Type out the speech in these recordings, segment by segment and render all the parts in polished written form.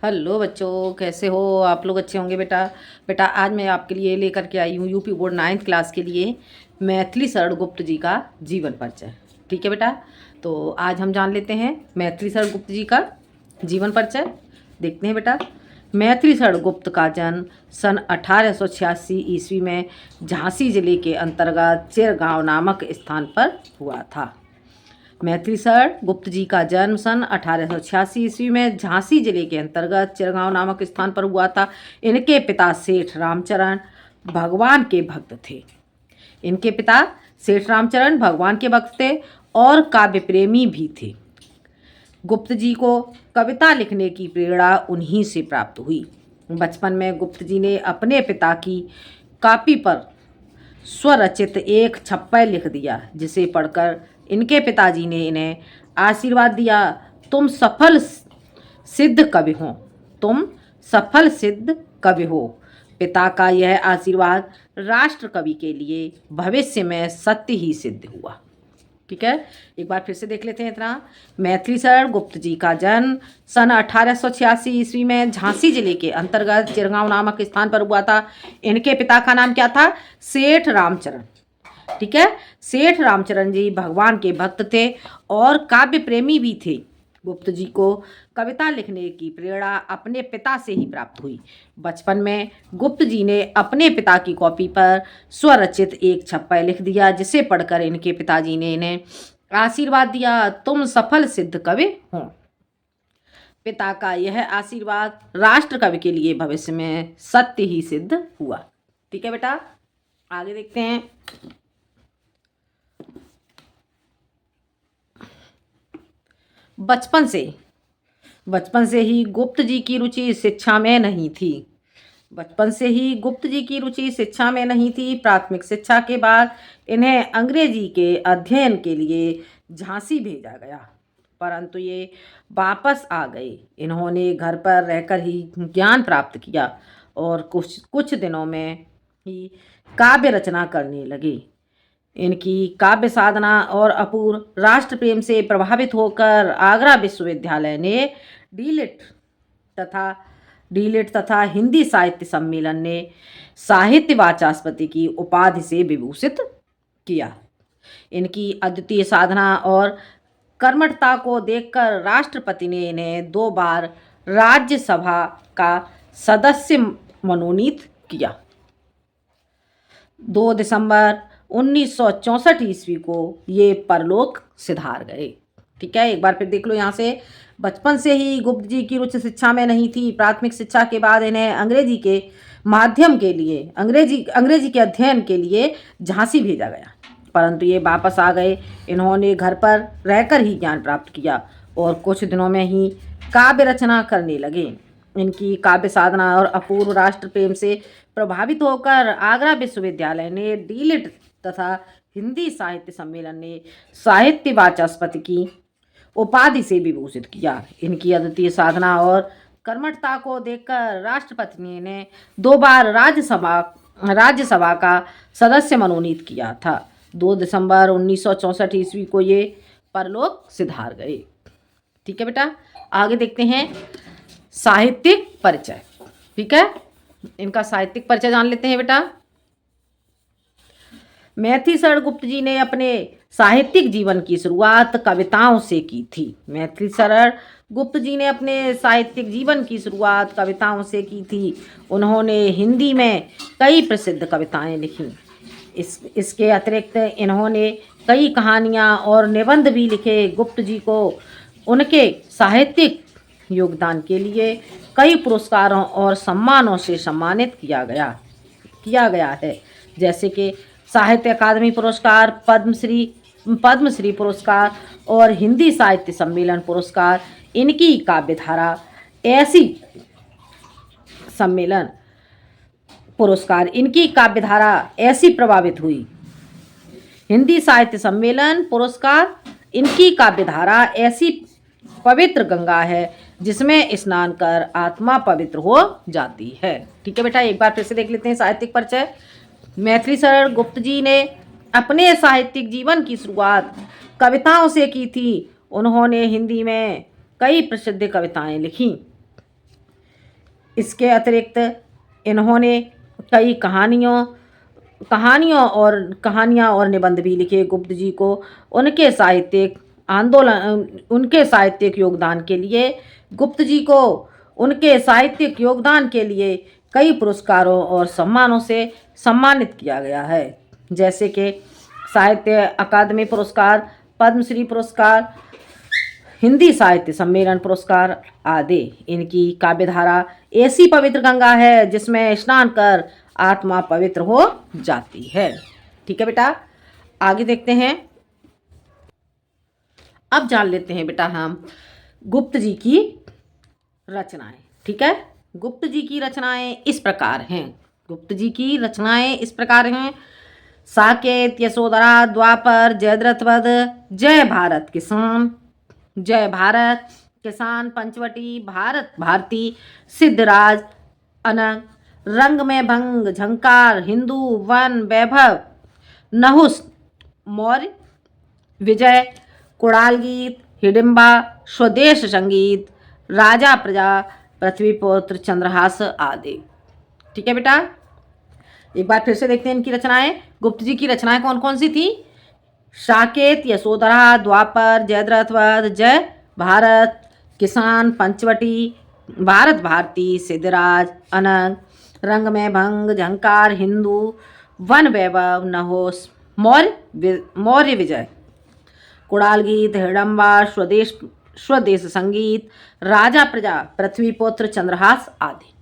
Hello बच्चों, कैसे हो आप लोग? अच्छे होंगे बेटा। बेटा आज मैं आपके लिए लेकर के आई हूँ यूपी बोर्ड 9th क्लास के लिए मैथिली शरण गुप्त जी का जीवन परिचय। ठीक है बेटा, तो आज हम जान लेते हैं मैथिली शरण गुप्त जी का जीवन परिचय। देखते हैं बेटा। मैथिली शरण गुप्त का जन्म सन 1886 ईस्वी में झांसी जिले के अंतर्गत चिरगांव नामक स्थान पर हुआ था। मैथिली शरण गुप्त जी का जन्म सन 1886 ईस्वी में झांसी जिले के अंतर्गत चिरगांव नामक स्थान पर हुआ था। इनके पिता सेठ रामचरण भगवान के भक्त थे। इनके पिता सेठ रामचरण भगवान के भक्त थे और काव्य प्रेमी भी थे। गुप्त जी को कविता लिखने की प्रेरणा उन्हीं से प्राप्त हुई। बचपन में गुप्त जी ने अपने पिता की कॉपी पर स्वरचित एक छप्पय लिख दिया, जिसे पढ़कर इनके पिताजी ने इन्हें आशीर्वाद दिया, तुम सफल सिद्ध कवि हो, तुम सफल सिद्ध कवि हो। पिता का यह आशीर्वाद राष्ट्र कवि के लिए भविष्य में सत्य ही सिद्ध हुआ। ठीक है, एक बार फिर से देख लेते हैं इतना। मैथिली शरण गुप्त जी का जन्म सन 1886 ईस्वी में झांसी जिले के अंतर्गत चिरगांव नामक स्थान पर हुआ था। इनके पिता का नाम क्या था? सेठ रामचरण। ठीक है, सेठ रामचरण जी भगवान के भक्त थे और काव्य प्रेमी भी थे। गुप्त जी को कविता लिखने की प्रेरणा अपने पिता से ही प्राप्त हुई। बचपन में गुप्त जी ने अपने पिता की कॉपी पर स्वरचित एक छप्पय लिख दिया, जिसे पढ़कर इनके पिताजी ने इन्हें आशीर्वाद दिया, तुम सफल सिद्ध कवि हो। पिता का यह आशीर्वाद राष्ट्र कवि के लिए भविष्य में सत्य ही सिद्ध हुआ। ठीक है बेटा, आगे देखते हैं। बचपन से ही गुप्त जी की रुचि शिक्षा में नहीं थी। बचपन से ही गुप्त जी की रुचि शिक्षा में नहीं थी। प्राथमिक शिक्षा के बाद इन्हें अंग्रेजी के अध्ययन के लिए झांसी भेजा गया, परंतु ये वापस आ गए। इन्होंने घर पर रहकर ही ज्ञान प्राप्त किया और कुछ दिनों में ही काव्य रचना करने लगे। इनकी काव्य साधना और अपूर्व राष्ट्र प्रेम से प्रभावित होकर आगरा विश्वविद्यालय ने डीलिट तथा हिंदी साहित्य सम्मेलन ने साहित्य वाचस्पति की उपाधि से विभूषित किया। इनकी अद्वितीय साधना और कर्मठता को देखकर राष्ट्रपति ने इन्हें 2 बार राज्यसभा का सदस्य मनोनीत किया। 2 दिसंबर 1964 ईस्वी को ये परलोक सिधार गए। ठीक है, एक बार फिर देख लो यहाँ से। बचपन से ही गुप्त जी की रुचि शिक्षा में नहीं थी। प्राथमिक शिक्षा के बाद इन्हें अंग्रेजी के माध्यम के लिए अंग्रेजी के अध्ययन के लिए झांसी भेजा गया, परंतु ये वापस आ गए। इन्होंने घर पर रहकर ही ज्ञान प्राप्त किया और कुछ दिनों में ही काव्य रचना करने लगे। इनकी काव्य साधना और अपूर्व राष्ट्र प्रेम से प्रभावित होकर आगरा विश्वविद्यालय ने डीलिट तथा हिंदी साहित्य सम्मेलन ने साहित्य वाचस्पति की उपाधि से विभूषित किया। इनकी अद्वितीय साधना और कर्मठता को देखकर राष्ट्रपति ने इन्हें 2 बार राज्यसभा का सदस्य मनोनीत किया था। 2 दिसंबर 1964 ईस्वी को ये परलोक सिधार गए। ठीक है बेटा, आगे देखते हैं साहित्यिक परिचय। ठीक है, इनका साहित्यिक परिचय जान लेते हैं बेटा। मैथिली शरण गुप्त जी ने अपने साहित्यिक जीवन की शुरुआत कविताओं से की थी। मैथिली शरण गुप्त जी ने अपने साहित्यिक जीवन की शुरुआत कविताओं से की थी। उन्होंने हिंदी में कई प्रसिद्ध कविताएं लिखीं। इसके अतिरिक्त इन्होंने कई कहानियां और निबंध भी लिखे। गुप्त जी को उनके साहित्यिक योगदान के लिए कई पुरस्कारों और सम्मानों से सम्मानित किया गया है, जैसे कि साहित्य अकादमी पुरस्कार, पद्मश्री पुरस्कार और हिंदी साहित्य सम्मेलन पुरस्कार। इनकी काव्यधारा ऐसी प्रभावित हुई। हिंदी साहित्य सम्मेलन पुरस्कार, इनकी काव्यधारा ऐसी पवित्र गंगा है जिसमें स्नान कर आत्मा पवित्र हो जाती है। ठीक है बेटा, एक बार फिर से देख लेते हैं साहित्यिक परिचय। मैथिली शरण गुप्त जी ने अपने साहित्यिक जीवन की शुरुआत कविताओं से की थी। उन्होंने हिंदी में कई प्रसिद्ध कविताएं लिखीं। इसके अतिरिक्त इन्होंने कई कहानियाँ और निबंध भी लिखे। गुप्त जी को उनके साहित्यिक उनके साहित्यिक योगदान के लिए गुप्त जी को उनके साहित्यिक योगदान के लिए कई पुरस्कारों और सम्मानों से सम्मानित किया गया है, जैसे कि साहित्य अकादमी पुरस्कार, पद्मश्री पुरस्कार, हिंदी साहित्य सम्मेलन पुरस्कार आदि। इनकी काव्यधारा ऐसी पवित्र गंगा है जिसमें स्नान कर आत्मा पवित्र हो जाती है। ठीक है बेटा, आगे देखते हैं। अब जान लेते हैं बेटा हम गुप्त जी की रचनाएं। ठीक है, गुप्त जी की रचनाएं इस प्रकार हैं। गुप्त जी की रचनाएं इस प्रकार हैं। साकेत, यशोधरा, द्वापर, जयद्रथवध, जय भारत किसान, जय भारत किसान, पंचवटी, भारत भारती, सिद्धराज, अनंग, रंग में भंग, झंकार, हिंदू, वन, वैभव, नहुस, मौर्य, विजय, कुड़ाल गीत, हिडिंबा, स्वदेश संगीत, राजा प्रजा, पृथ्वीपुत्र, चंद्रहास आदि। ठीक है बेटा, एक बार फिर से देखते हैं इनकी रचनाएं। गुप्त जी की रचनाएं कौन कौन सी थी? साकेत, यशोधरा, द्वापर, जयद्रथवध, जय भारत किसान, पंचवटी, भारत भारती, सिद्धराज, अनंग, रंग में भंग, झंकार, हिंदू, वन, वैभव, नहुस, मौर्य विजय, कुड़ाल गीत, हिडंबा, स्वदेश संगीत, राजा प्रजा, पृथ्वीपुत्र, चंद्रहास आदि।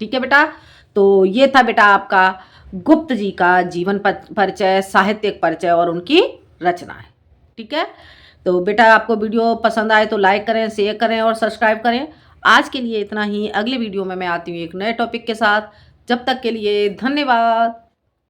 ठीक है बेटा, तो ये था बेटा आपका गुप्त जी का जीवन परिचय, साहित्यिक परिचय और उनकी रचनाएं। ठीक है, तो बेटा आपको वीडियो पसंद आए तो लाइक करें, शेयर करें और सब्सक्राइब करें। आज के लिए इतना ही। अगले वीडियो में मैं आती हूँ एक नए टॉपिक के साथ। जब तक के लिए धन्यवाद।